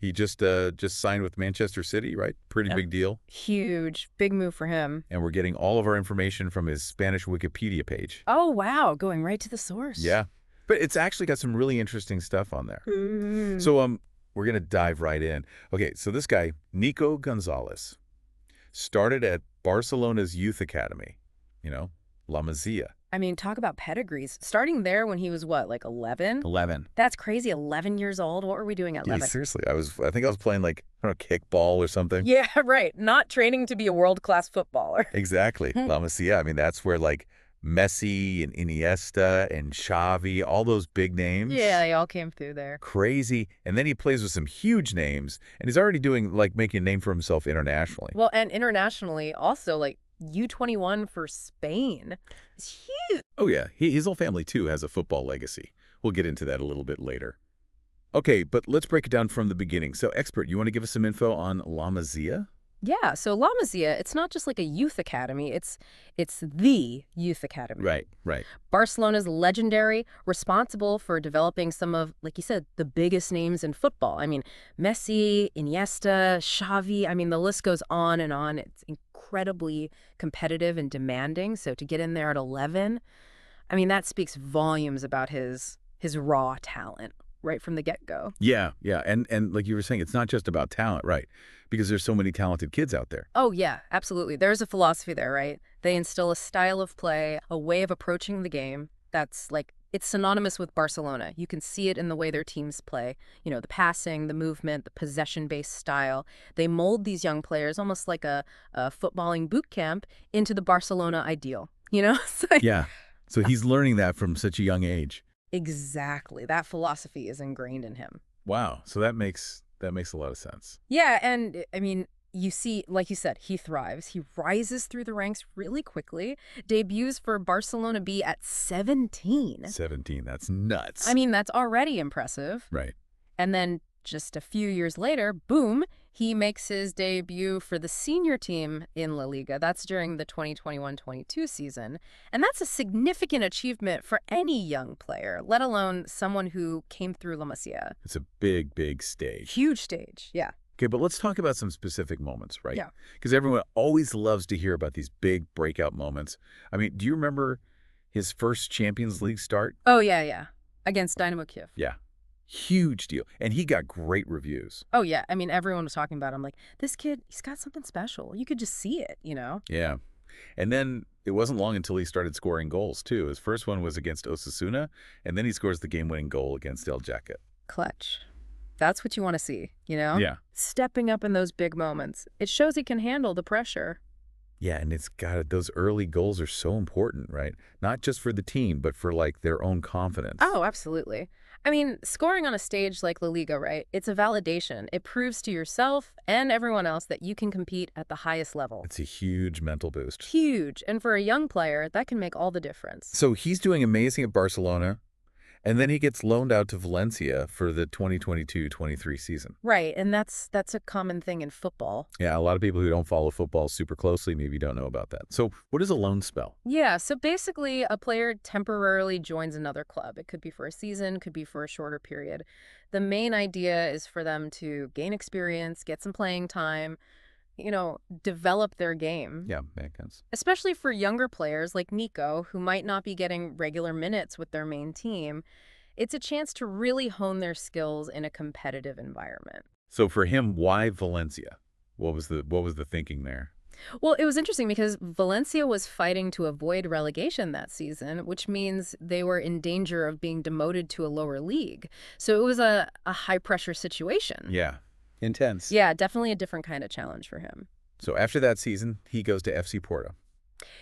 He just signed with Manchester City, right? Pretty Yep. big deal. Huge. Big move for him. And we're getting all of our information from his Spanish Wikipedia page. Oh, wow. Going right to the source. Yeah. But it's actually got some really interesting stuff on there. Mm. So we're going to dive right in. Okay, so this guy, NICO Gonzalez, started at Barcelona's youth academy, La Masia. I mean, talk about pedigrees. Starting there when he was, what, like 11? 11. That's crazy. 11 years old? What were we doing at 11? Yeah, seriously. I think I was playing like, I don't know, kickball or something. Yeah, right. Not training to be a world-class footballer. Exactly. La Masia. I mean, that's where like Messi and Iniesta and Xavi, all those big names. Yeah, they all came through there. Crazy. And then he plays with some huge names, and he's already making a name for himself internationally. Well, and internationally also, like, U21 for Spain. It's huge. Oh, yeah. His whole family, too, has a football legacy. We'll get into that a little bit later. Okay, but let's break it down from the beginning. So, expert, you want to give us some info on La Masia? Yeah, so La Masia, it's not just like a youth academy, it's the youth academy. Right. Barcelona's legendary, responsible for developing some of, like you said, the biggest names in football. I mean, Messi, Iniesta, Xavi, I mean, the list goes on and on. It's incredibly competitive and demanding. So to get in there at 11, I mean, that speaks volumes about his raw talent right from the get-go. Yeah. And like you were saying, it's not just about talent, right? Because there's so many talented kids out there. Oh, yeah, absolutely. There's a philosophy there, right? They instill a style of play, a way of approaching the game that's like, it's synonymous with Barcelona. You can see it in the way their teams play. The passing, the movement, the possession-based style. They mold these young players almost like a footballing boot camp into the Barcelona ideal, Yeah. So he's learning that from such a young age. Exactly. That philosophy is ingrained in him. Wow. So that makes a lot of sense. Yeah, and I mean, you see, like you said, he thrives. He rises through the ranks really quickly. Debuts for Barcelona B at 17. 17, that's nuts. I mean, that's already impressive. Right. And then just a few years later, boom, he makes his debut for the senior team in La Liga. That's during the 2021-22 season. And that's a significant achievement for any young player, let alone someone who came through La Masia. It's a big, big stage. Huge stage, yeah. Okay, but let's talk about some specific moments, right? Yeah. Because everyone always loves to hear about these big breakout moments. I mean, do you remember his first Champions League start? Oh, yeah. Against Dynamo Kiev. Yeah. Huge deal. And he got great reviews. Oh, yeah. I mean, everyone was talking about him like, this kid, he's got something special. You could just see it, Yeah. And then it wasn't long until he started scoring goals, too. His first one was against Osasuna, and then he scores the game-winning goal against El Jacket. Clutch. That's what you want to see, Yeah. Stepping up in those big moments. It shows he can handle the pressure. Yeah, and those early goals are so important, right? Not just for the team, but for, like, their own confidence. Oh, absolutely. I mean, scoring on a stage like La Liga, right? It's a validation. It proves to yourself and everyone else that you can compete at the highest level. It's a huge mental boost. Huge. And for a young player, that can make all the difference. So he's doing amazing at Barcelona, and then he gets loaned out to Valencia for the 2022-23 season. Right, and that's a common thing in football. Yeah, a lot of people who don't follow football super closely maybe don't know about that. So what is a loan spell? Yeah, so basically a player temporarily joins another club. It could be for a season, could be for a shorter period. The main idea is for them to gain experience, get some playing time, develop their game. Yeah, makes sense. Especially for younger players like NICO, who might not be getting regular minutes with their main team. It's a chance to really hone their skills in a competitive environment. So for him, why Valencia? What was the thinking there? Well, it was interesting because Valencia was fighting to avoid relegation that season, which means they were in danger of being demoted to a lower league. So it was a high-pressure situation. Yeah. Intense. Yeah, definitely a different kind of challenge for him. So after that season, he goes to FC Porto.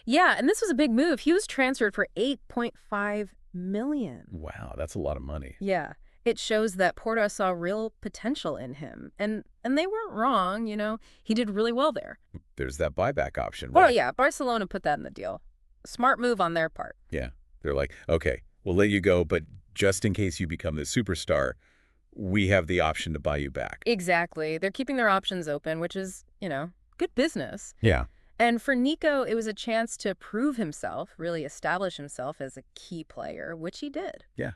Yeah, and this was a big move. He was transferred for $8.5 million. Wow, that's a lot of money. Yeah, it shows that Porto saw real potential in him. And they weren't wrong, He did really well there. There's that buyback option, Well, right? yeah, Barcelona put that in the deal. Smart move on their part. Yeah. They're like, okay, we'll let you go, but just in case you become the superstar, we have the option to buy you back. Exactly. They're keeping their options open, which is, good business. Yeah. And for NICO, it was a chance to prove himself, really establish himself as a key player, which he did. Yeah.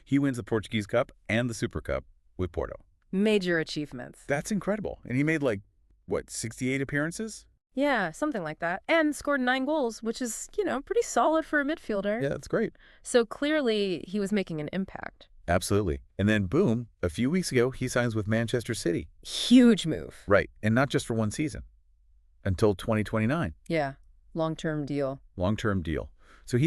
He wins the Portuguese Cup and the Super Cup with Porto. Major achievements. That's incredible. And he made like, what, 68 appearances? Yeah, something like that. And scored 9 goals, which is, pretty solid for a midfielder. Yeah, that's great. So clearly he was making an impact. Absolutely. And then, boom, a few weeks ago, he signs with Manchester City. Huge move. Right. And not just for one season, until 2029. Yeah, long-term deal. Long-term deal. So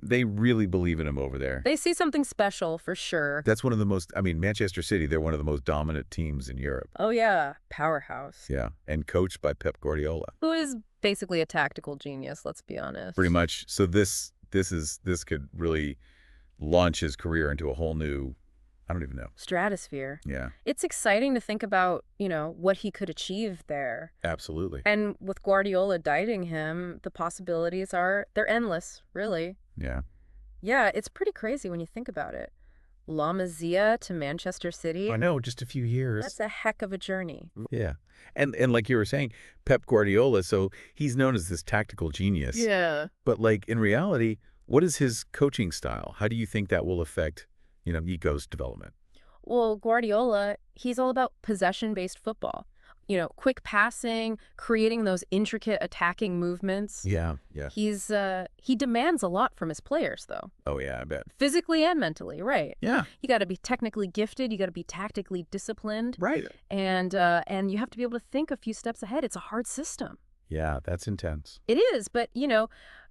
they really believe in him over there. They see something special for sure. That's one of the most, Manchester City, they're one of the most dominant teams in Europe. Oh yeah, powerhouse. Yeah. And coached by Pep Guardiola. Who is basically a tactical genius, let's be honest. Pretty much. So this could really launch his career into a whole new, I don't even know. Stratosphere. Yeah. It's exciting to think about, what he could achieve there. Absolutely. And with Guardiola guiding him, the possibilities they're endless, really. Yeah. Yeah, it's pretty crazy when you think about it. La Masia to Manchester City. I know, just a few years. That's a heck of a journey. Yeah. And like you were saying, Pep Guardiola, so he's known as this tactical genius. Yeah. But like in reality, what is his coaching style? How do you think that will affect, Nico's development? Well, Guardiola, he's all about possession-based football. Quick passing, creating those intricate attacking movements. Yeah. He demands a lot from his players, though. Oh, yeah, I bet. Physically and mentally, right. Yeah. You got to be technically gifted. You got to be tactically disciplined. Right. And you have to be able to think a few steps ahead. It's a hard system. Yeah, that's intense. It is, but,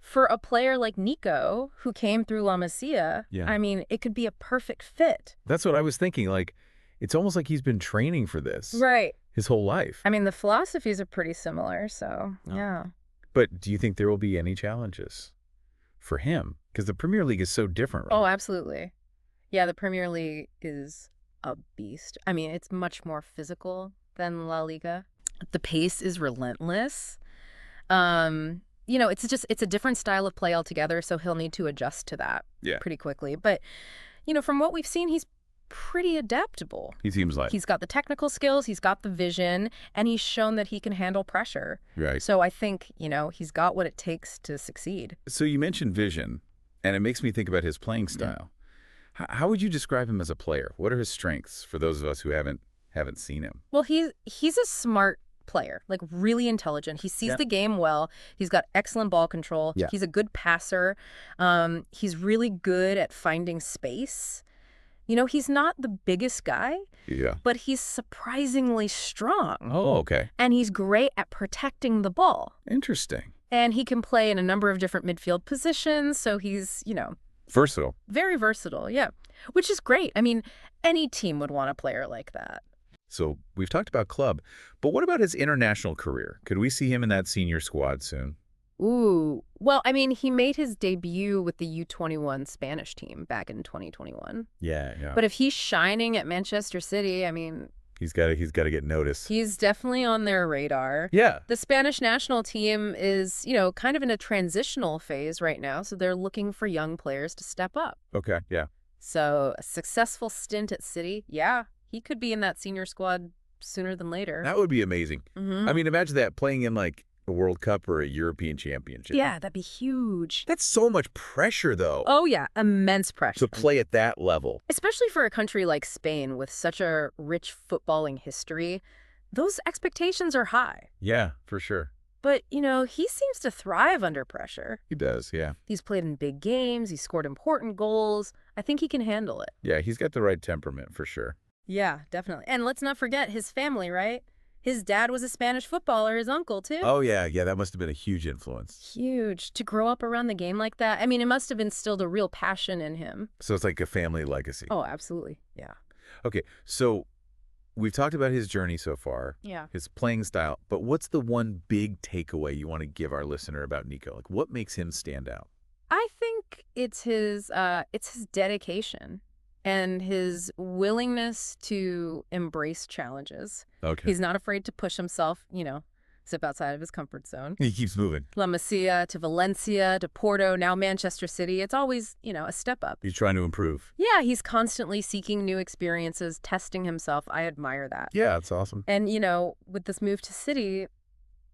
for a player like Nico, who came through La Masia, Yeah. it could be a perfect fit. That's what I was thinking. Like, it's almost like he's been training for this. Right. His whole life. The philosophies are pretty similar, so, Oh. yeah. But do you think there will be any challenges for him? Because the Premier League is so different. Right? Oh, absolutely. Yeah, the Premier League is a beast. It's much more physical than La Liga. The pace is relentless. It's a different style of play altogether, so he'll need to adjust to that pretty quickly. But, from what we've seen, he's pretty adaptable. He seems like. He's got the technical skills, he's got the vision, and he's shown that he can handle pressure. Right. So I think, he's got what it takes to succeed. So you mentioned vision, and it makes me think about his playing style. Yeah. How would you describe him as a player? What are his strengths for those of us who haven't seen him? Well, he's a smart player, like really intelligent. He sees the game well. He's got excellent ball control. Yeah. He's a good passer. He's really good at finding space. He's not the biggest guy, but he's surprisingly strong. Oh, okay. And he's great at protecting the ball. Interesting. And he can play in a number of different midfield positions, so he's, Versatile. very versatile, yeah. Which is great. Any team would want a player like that. So we've talked about club, but what about his international career? Could we see him in that senior squad soon? Ooh. Well, he made his debut with the U21 Spanish team back in 2021. Yeah. But if he's shining at Manchester City, he's got to get noticed. he's definitely on their radar. Yeah. The Spanish national team is, kind of in a transitional phase right now, so they're looking for young players to step up. Okay. Yeah. So a successful stint at City, yeah, he could be in that senior squad sooner than later. That would be amazing. Mm-hmm. Imagine that playing in like a World Cup or a European Championship. Yeah, that'd be huge. That's so much pressure, though. Oh, yeah, immense pressure. To play at that level. Especially for a country like Spain with such a rich footballing history, those expectations are high. Yeah, for sure. But, he seems to thrive under pressure. He does, yeah. He's played in big games. He's scored important goals. I think he can handle it. Yeah, he's got the right temperament, for sure. Yeah, definitely. And let's not forget his family, right? His dad was a Spanish footballer, his uncle, too. Oh, yeah, that must have been a huge influence. Huge. To grow up around the game like that, it must have instilled a real passion in him. So it's like a family legacy. Oh, absolutely. Yeah. Okay, so we've talked about his journey so far. Yeah. His playing style. But what's the one big takeaway you want to give our listener about Nico? Like, what makes him stand out? I think it's his dedication and his willingness to embrace challenges. Okay. He's not afraid to push himself, step outside of his comfort zone. He keeps moving. La Masia to Valencia to Porto, now Manchester City. It's always, a step up. He's trying to improve. Yeah, he's constantly seeking new experiences, testing himself. I admire that. Yeah, that's awesome. And, with this move to City,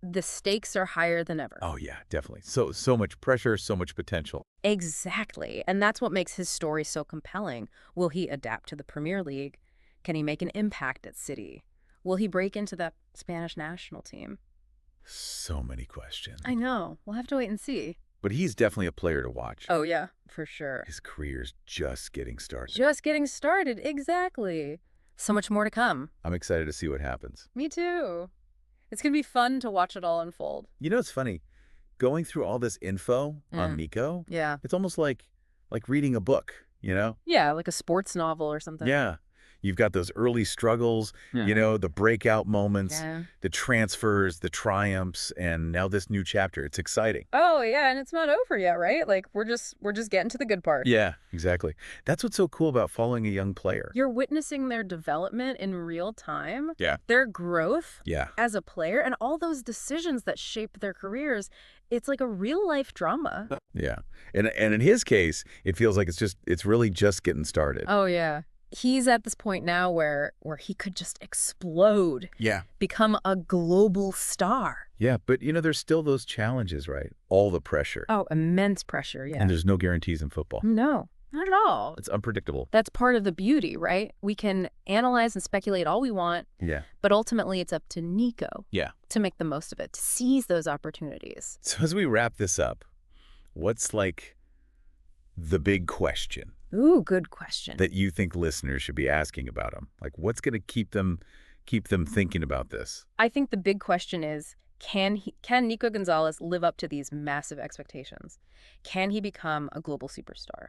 the stakes are higher than ever. Oh, yeah, definitely. So much pressure, so much potential. Exactly. And that's what makes his story so compelling. Will he adapt to the Premier League? Can he make an impact at City? Will he break into that Spanish national team? So many questions. I know. We'll have to wait and see. But he's definitely a player to watch. Oh, yeah, for sure. His career's just getting started. Just getting started, exactly. So much more to come. I'm excited to see what happens. Me too. It's going to be fun to watch it all unfold. You know, it's funny. Going through all this info on NICO, Yeah. it's almost like reading a book, you know? Yeah, like a sports novel or something. Yeah. You've got those early struggles, you know, the breakout moments, the transfers, the triumphs, and now this new chapter. It's exciting. Oh, yeah, and it's not over yet, right? Like we're just getting to the good part. Yeah, exactly. That's what's so cool about following a young player. You're witnessing their development in real time. Yeah. Their growth Yeah. as a player and all those decisions that shape their careers. It's like a real life drama. Yeah. And in his case, it feels like it's really just getting started. Oh, yeah. He's at this point now where he could just explode. Yeah. Become a global star. Yeah, but you know, there's still those challenges, right? All the pressure. Oh, immense pressure, yeah. And there's no guarantees in football. No, not at all. It's unpredictable. That's part of the beauty, right? We can analyze and speculate all we want, Yeah. but ultimately it's up to NICO to make the most of it, to seize those opportunities. So as we wrap this up, what's like the big question Ooh, good question. that you think listeners should be asking about him? Like, what's going to keep them thinking about this? I think the big question is, can NICO Gonzalez live up to these massive expectations? Can he become a global superstar?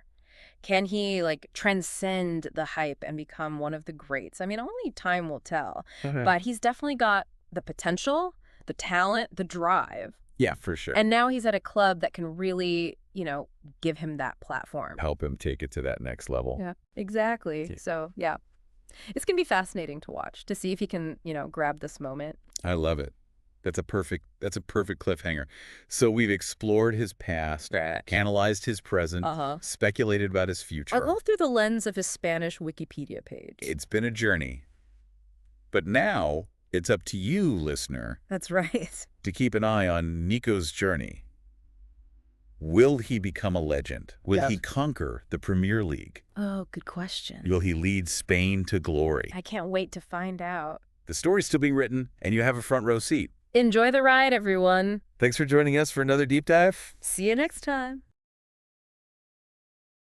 Can he, like, transcend the hype and become one of the greats? I mean, only time will tell. But he's definitely got the potential, the talent, the drive. Yeah, for sure. And now he's at a club that can really, you know, give him that platform. Help him take it to that next level. Yeah, exactly. Yeah. So, yeah. It's going to be fascinating to watch, to see if he can, you know, grab this moment. I love it. That's a perfect cliffhanger. So we've explored his past, analyzed his present, speculated about his future. All through the lens of his Spanish Wikipedia page. It's been a journey. But now it's up to you, listener, That's right. to keep an eye on NICO's journey. Will he become a legend? Will he conquer the Premier League? Oh, good question. Will he lead Spain to glory? I can't wait to find out. The story's still being written, and you have a front row seat. Enjoy the ride, everyone. Thanks for joining us for another deep dive. See you next time.